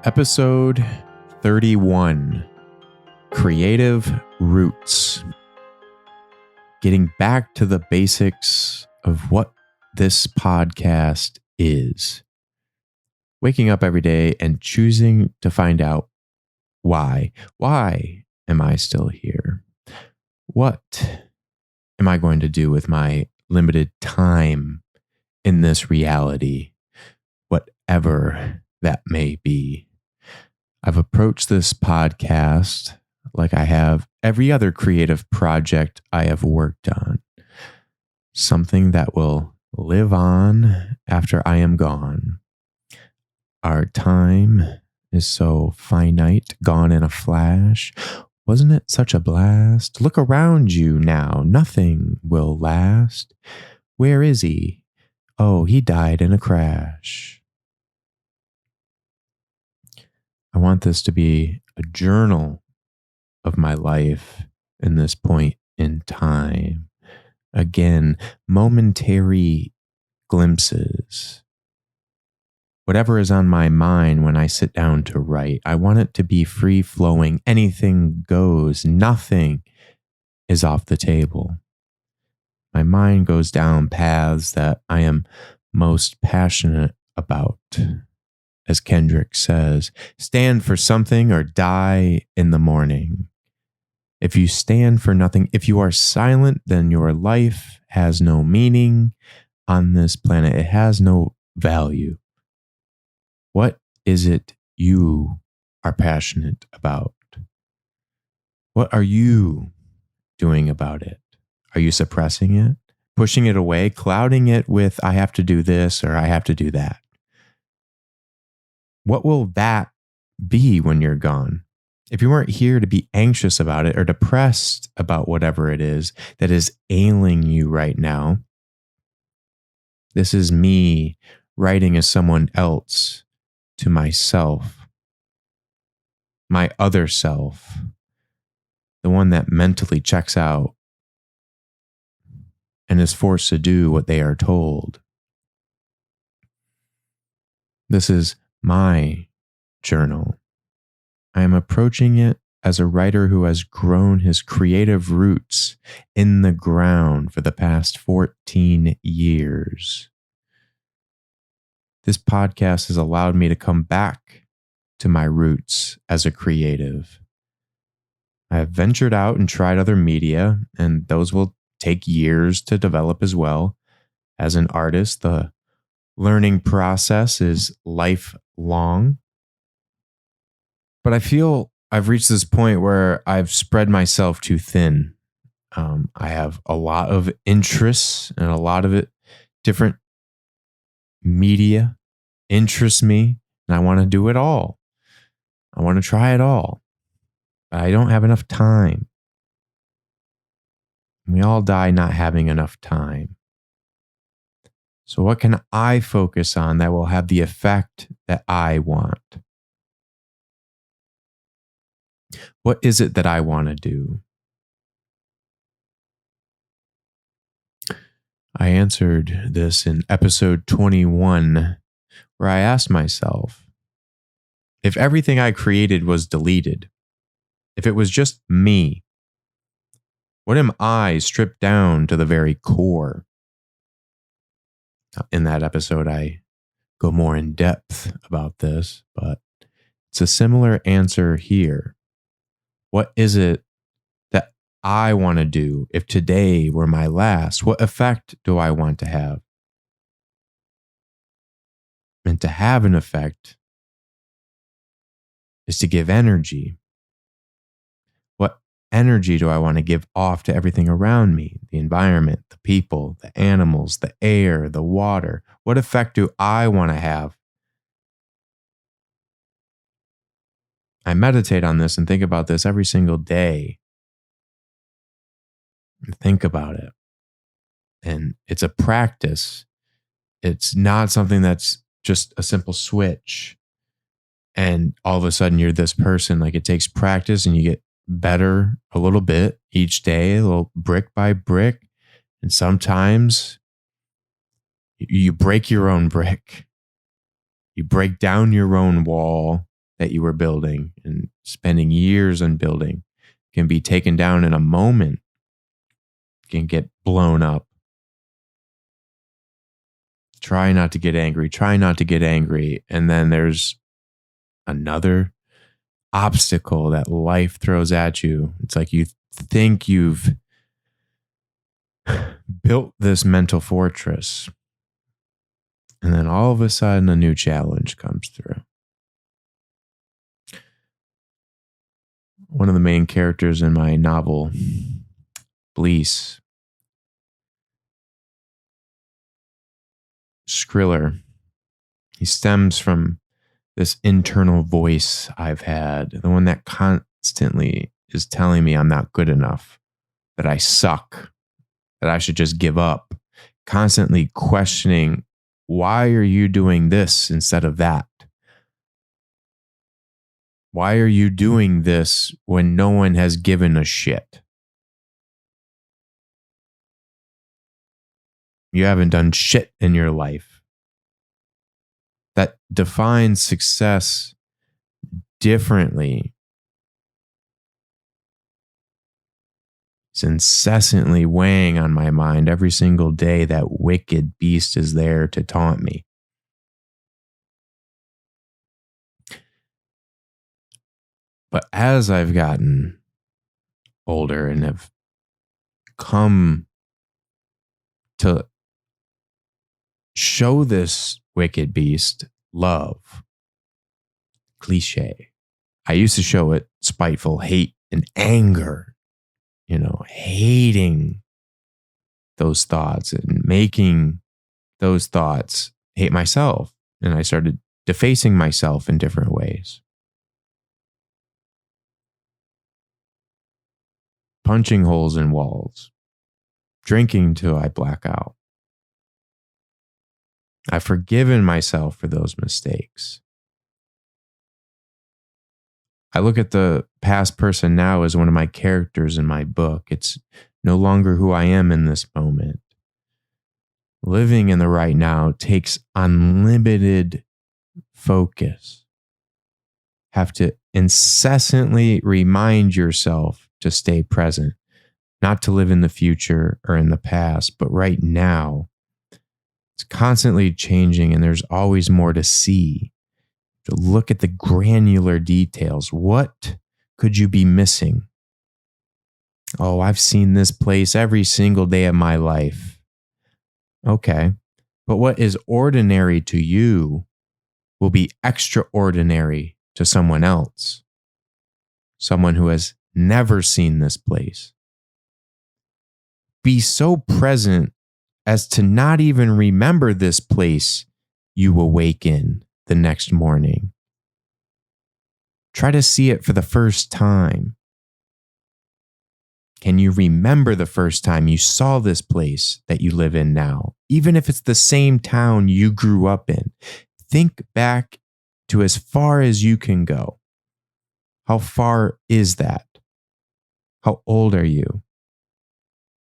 Episode 31, Creative Roots. Getting back to the basics of what this podcast is. Waking up every day and choosing to find out why. Why am I still here? What am I going to do with my limited time in this reality? Whatever that may be. I've approached this podcast like I have every other creative project I have worked on. Something that will live on after I am gone. Our time is so finite, gone in a flash. Wasn't it such a blast? Look around you now. Nothing will last. Where is he? Oh, he died in a crash. I want this to be a journal of my life in this point in time. Again, momentary glimpses. Whatever is on my mind when I sit down to write, I want it to be free-flowing. Anything goes. Nothing is off the table. My mind goes down paths that I am most passionate about. As Kendrick says, stand for something or die in the morning. If you stand for nothing, if you are silent, then your life has no meaning on this planet. It has no value. What is it you are passionate about? What are you doing about it? Are you suppressing it, pushing it away, clouding it with, I have to do this or I have to do that? What will that be when you're gone? If you weren't here to be anxious about it or depressed about whatever it is that is ailing you right now, this is me writing as someone else to myself, my other self, the one that mentally checks out and is forced to do what they are told. This is my journal. I am approaching it as a writer who has grown his creative roots in the ground for the past 14 years. This podcast has allowed me to come back to my roots as a creative. I have ventured out and tried other media, and those will take years to develop as well. As an artist, the learning process is lifelong. But I feel I've reached this point where I've spread myself too thin. I have a lot of interests, and a lot of it, different media interests me, and I want to do it all. I want to try it all. But I don't have enough time. We all die not having enough time. So what can I focus on that will have the effect that I want? What is it that I want to do? I answered this in episode 21, where I asked myself, if everything I created was deleted, if it was just me, what am I stripped down to the very core? In that episode, I go more in depth about this, but it's a similar answer here. What is it that I want to do if today were my last? What effect do I want to have? And to have an effect is to give energy. What energy do I want to give off to everything around me? The environment, the people, the animals, the air, the water. What effect do I want to have? I meditate on this and think about this every single day. Think about it. And it's a practice. It's not something that's just a simple switch and all of a sudden you're this person. Like, it takes practice and you get better a little bit each day, a little brick by brick. And sometimes you break your own brick. You break down your own wall that you were building and spending years on building can be taken down in a moment, can get blown up. Try not to get angry. Try not to get angry. And then there's another obstacle that life throws at you. It's like you think you've built this mental fortress, and then all of a sudden a new challenge comes through. One of the main characters in my novel, Bleace, Skriller, he stems from this internal voice I've had, the one that constantly is telling me I'm not good enough, that I suck, that I should just give up, constantly questioning, why are you doing this instead of that? Why are you doing this when no one has given a shit? You haven't done shit in your life. That defines success differently. It's incessantly weighing on my mind every single day. That wicked beast is there to taunt me. But as I've gotten older and have come to show this wicked beast love, cliche, I used to show it spiteful hate and anger, hating those thoughts and making those thoughts hate myself. And I started defacing myself in different ways. Punching holes in walls, drinking till I black out. I've forgiven myself for those mistakes. I look at the past person now as one of my characters in my book. It's no longer who I am in this moment. Living in the right now takes unlimited focus. Have to incessantly remind yourself to stay present, not to live in the future or in the past, but right now. It's constantly changing and there's always more to see. To look at the granular details. What could you be missing? Oh, I've seen this place every single day of my life. Okay, but what is ordinary to you will be extraordinary to someone else. Someone who has never seen this place. Be so present as to not even remember this place you awake in the next morning. Try to see it for the first time. Can you remember the first time you saw this place that you live in now? Even if it's the same town you grew up in, think back to as far as you can go. How far is that? How old are you?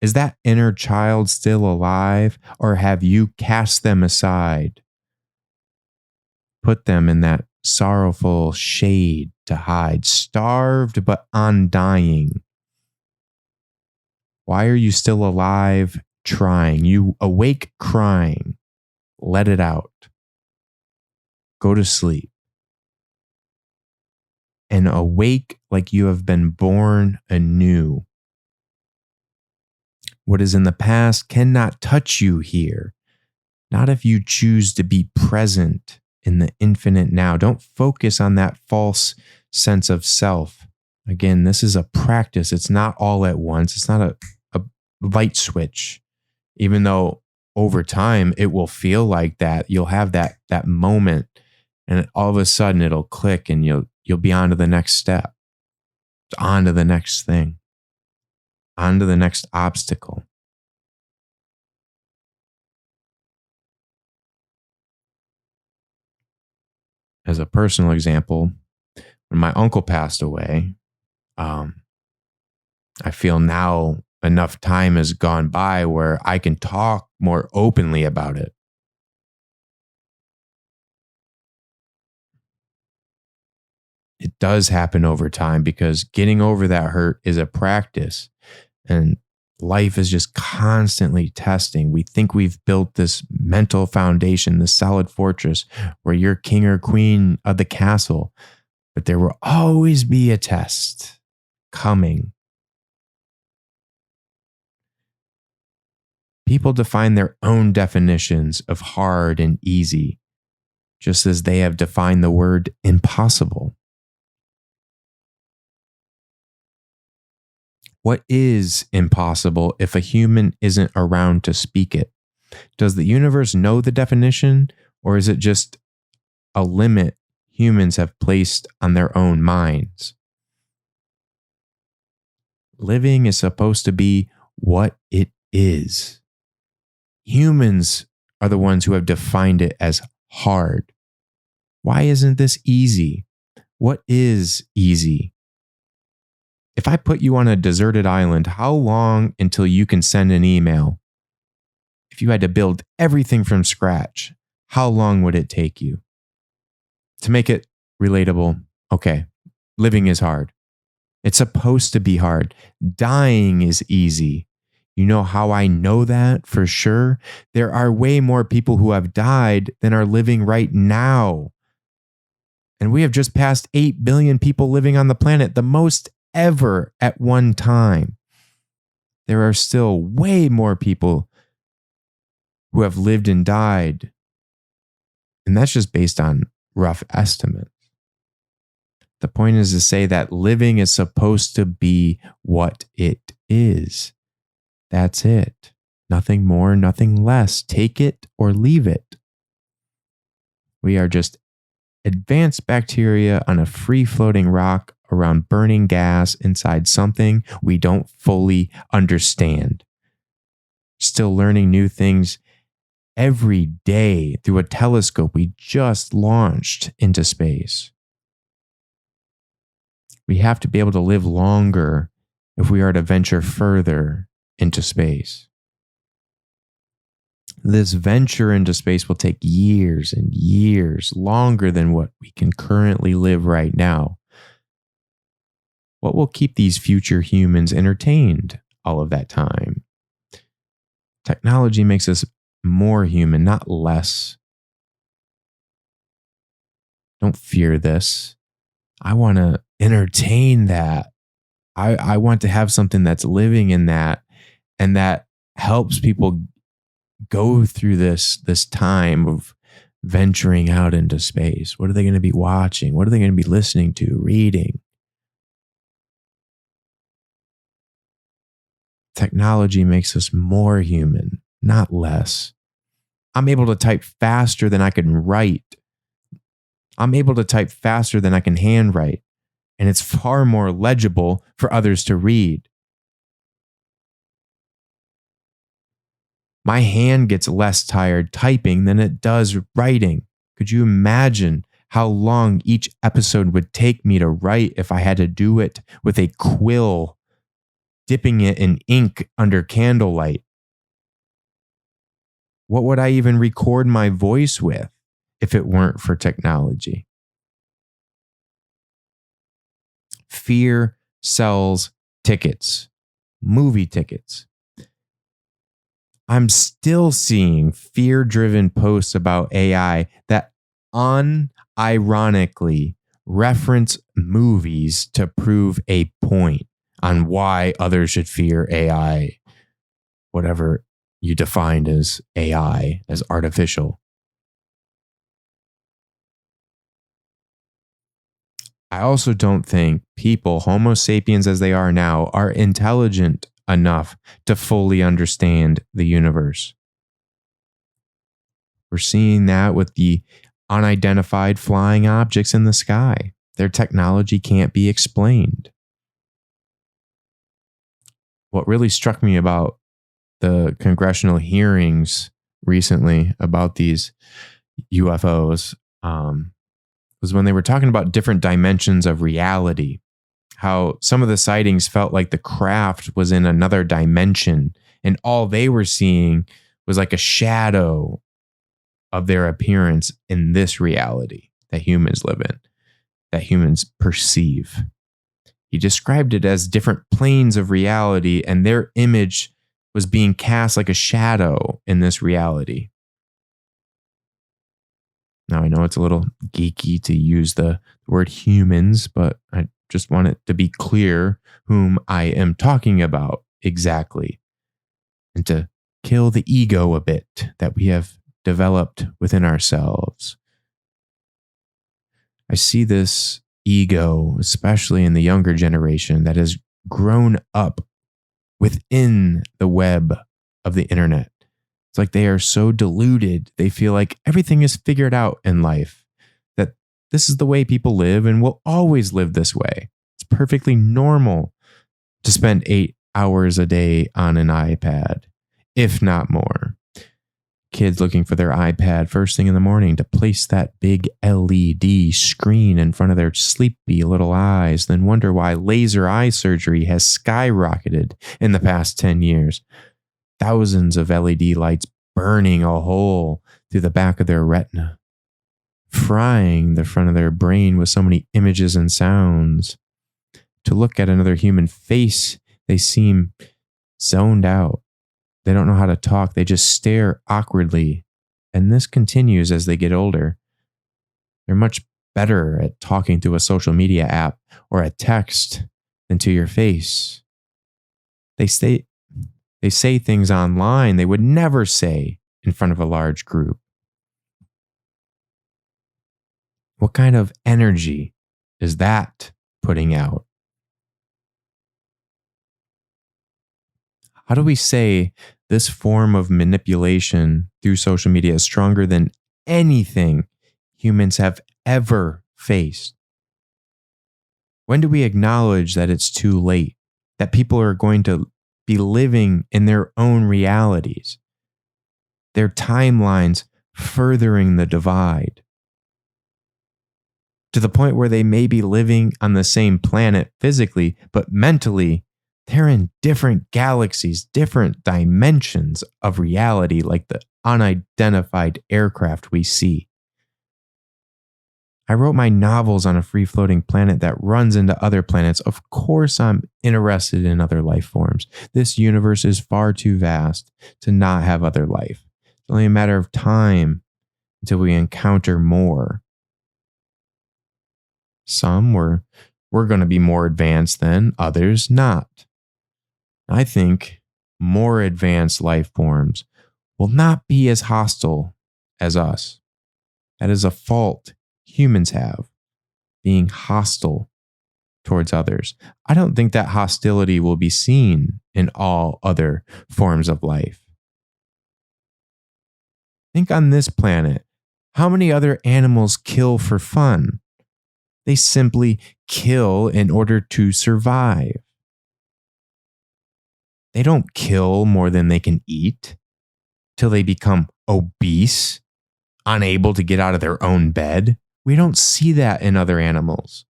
Is that inner child still alive, or have you cast them aside? Put them in that sorrowful shade to hide, starved but undying. Why are you still alive trying? You awake crying. Let it out. Go to sleep. And awake like you have been born anew. What is in the past cannot touch you here. Not if you choose to be present in the infinite now. Don't focus on that false sense of self. Again, this is a practice. It's not all at once. It's not a light switch. Even though over time it will feel like that. You'll have that moment, and all of a sudden it'll click, and you'll be on to the next step, on to the next thing, on to the next obstacle. As a personal example, when my uncle passed away, I feel now enough time has gone by where I can talk more openly about it. does happen over time, because getting over that hurt is a practice. And life is just constantly testing. We think we've built this mental foundation, this solid fortress where you're king or queen of the castle, but there will always be a test coming. People define their own definitions of hard and easy, just as they have defined the word impossible. What is impossible if a human isn't around to speak it? Does the universe know the definition, or is it just a limit humans have placed on their own minds? Living is supposed to be what it is. Humans are the ones who have defined it as hard. Why isn't this easy? What is easy? If I put you on a deserted island, how long until you can send an email? If you had to build everything from scratch, how long would it take you? To make it relatable, okay, living is hard. It's supposed to be hard. Dying is easy. You know how I know that for sure? There are way more people who have died than are living right now. And we have just passed 8 billion people living on the planet, the most ever at one time. There are still way more people who have lived and died. And that's just based on rough estimates. The point is to say that living is supposed to be what it is. That's it. Nothing more, nothing less. Take it or leave it. We are just advanced bacteria on a free-floating rock around burning gas inside something we don't fully understand. Still learning new things every day through a telescope we just launched into space. We have to be able to live longer if we are to venture further into space. This venture into space will take years and years, longer than what we can currently live right now. What will keep these future humans entertained all of that time? Technology makes us more human, not less. Don't fear this. I want to entertain that. I want to have something that's living in that and that helps people go through this time of venturing out into space. What are they going to be watching? What are they going to be listening to, reading? Technology makes us more human, not less. I'm able to type faster than I can write. I'm able to type faster than I can handwrite. And it's far more legible for others to read. My hand gets less tired typing than it does writing. Could you imagine how long each episode would take me to write if I had to do it with a quill, dipping it in ink under candlelight? What would I even record my voice with if it weren't for technology? Fear sells tickets, movie tickets. I'm still seeing fear-driven posts about AI that unironically reference movies to prove a point on why others should fear AI, whatever you defined as AI, as artificial. I also don't think people, Homo sapiens as they are now, are intelligent enough to fully understand the universe. We're seeing that with the unidentified flying objects in the sky. Their technology can't be explained. What really struck me about the congressional hearings recently about these UFOs was when they were talking about different dimensions of reality. How some of the sightings felt like the craft was in another dimension and all they were seeing was like a shadow of their appearance in this reality that humans live in. that humans perceive. He described it as different planes of reality, and their image was being cast like a shadow in this reality. Now, I know it's a little geeky to use the word humans, but I just want it to be clear whom I am talking about exactly, and to kill the ego a bit that we have developed within ourselves. I see this ego, especially in the younger generation, that has grown up within the web of the internet. It's like they are so deluded. They feel like everything is figured out in life, that this is the way people live and will always live this way. It's perfectly normal to spend 8 hours a day on an iPad, if not more. Kids looking for their iPad first thing in the morning to place that big LED screen in front of their sleepy little eyes, then wonder why laser eye surgery has skyrocketed in the past 10 years. Thousands of LED lights burning a hole through the back of their retina, frying the front of their brain with so many images and sounds. To look at another human face, they seem zoned out. They don't know how to talk. They just stare awkwardly. And this continues as they get older. They're much better at talking to a social media app or a text than to your face. They say things online they would never say in front of a large group. What kind of energy is that putting out? How do we say this form of manipulation through social media is stronger than anything humans have ever faced? When do we acknowledge that it's too late, that people are going to be living in their own realities, their timelines furthering the divide, to the point where they may be living on the same planet physically, but mentally, they're in different galaxies, different dimensions of reality, like the unidentified aircraft we see. I wrote my novels on a free-floating planet that runs into other planets. Of course, I'm interested in other life forms. This universe is far too vast to not have other life. It's only a matter of time until we encounter more. Some we're going to be more advanced than, others not. I think more advanced life forms will not be as hostile as us. That is a fault humans have, being hostile towards others. I don't think that hostility will be seen in all other forms of life. Think on this planet, how many other animals kill for fun? They simply kill in order to survive. They don't kill more than they can eat till they become obese, unable to get out of their own bed. We don't see that in other animals.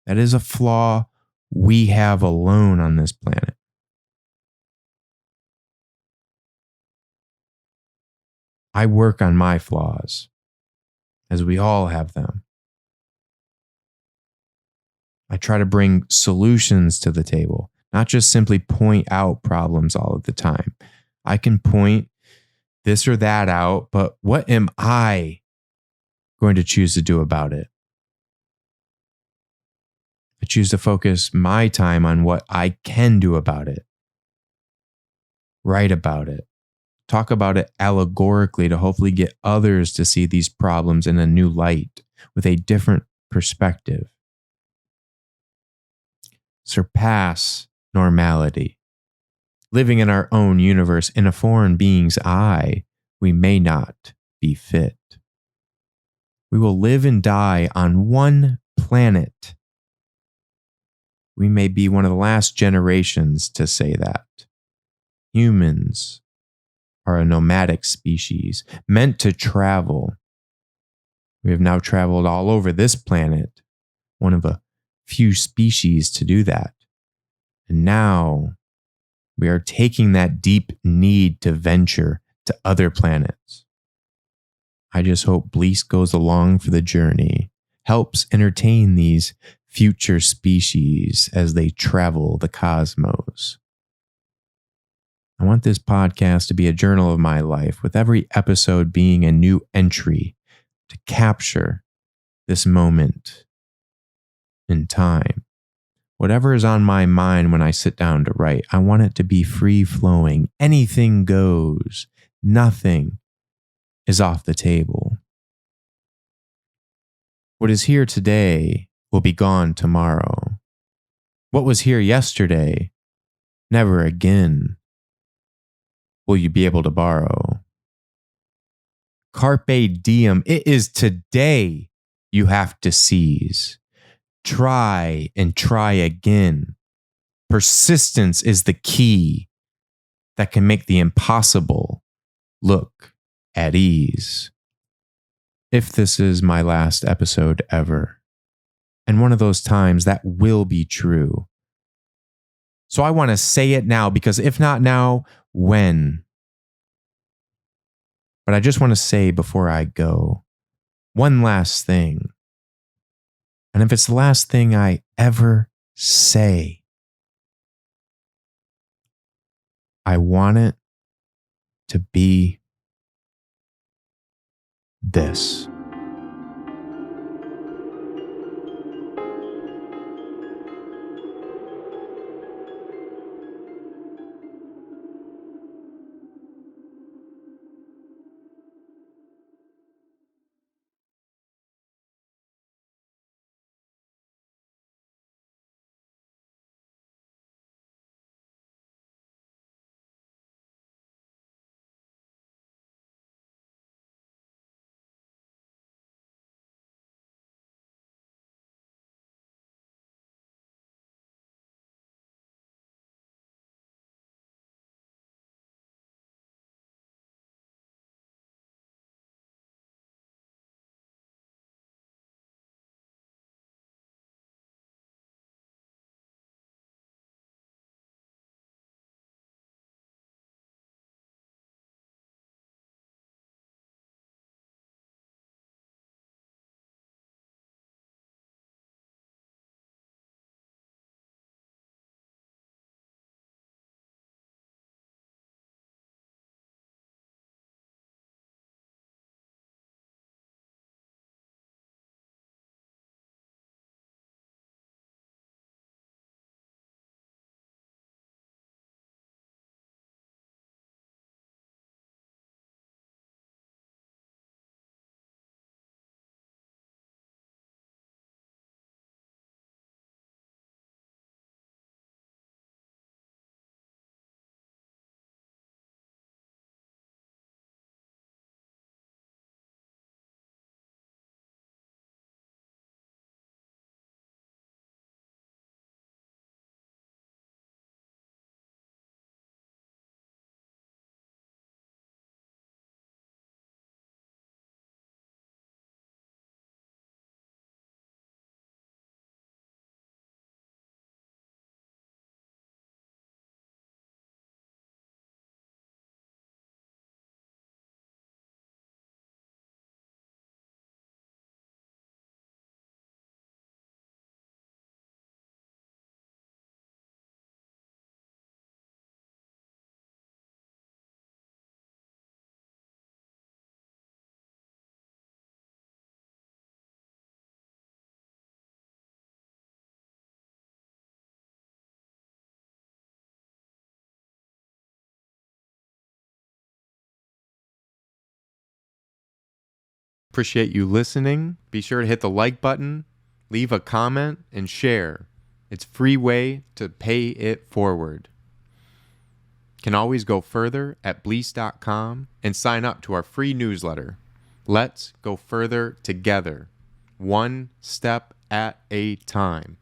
That is a flaw we have alone on this planet. I work on my flaws, as we all have them. I try to bring solutions to the table, not just simply point out problems all of the time. I can point this or that out, but what am I going to choose to do about it? I choose to focus my time on what I can do about it, write about it, talk about it allegorically to hopefully get others to see these problems in a new light with a different perspective. Surpass normality. Living in our own universe in a foreign being's eye, we may not be fit. We will live and die on one planet. We may be one of the last generations to say that. Humans are a nomadic species meant to travel. We have now traveled all over this planet, one of a few species to do that. And now we are taking that deep need to venture to other planets. I just hope Bleace goes along for the journey, helps entertain these future species as they travel the cosmos. I want this podcast to be a journal of my life, with every episode being a new entry to capture this moment in time. Whatever is on my mind when I sit down to write, I want it to be free-flowing. Anything goes. Nothing is off the table. What is here today will be gone tomorrow. What was here yesterday, never again will you be able to borrow. Carpe diem, it is today you have to seize. Try and try again. Persistence is the key that can make the impossible look at ease. If this is my last episode ever, and one of those times that will be true. So I want to say it now, because if not now, when? But I just want to say before I go, one last thing. And if it's the last thing I ever say, I want it to be this. Appreciate you listening. Be sure to hit the like button, leave a comment, and share. It's a free way to pay it forward. Can always go further at Bleace.com and sign up to our free newsletter. Let's go further together, one step at a time.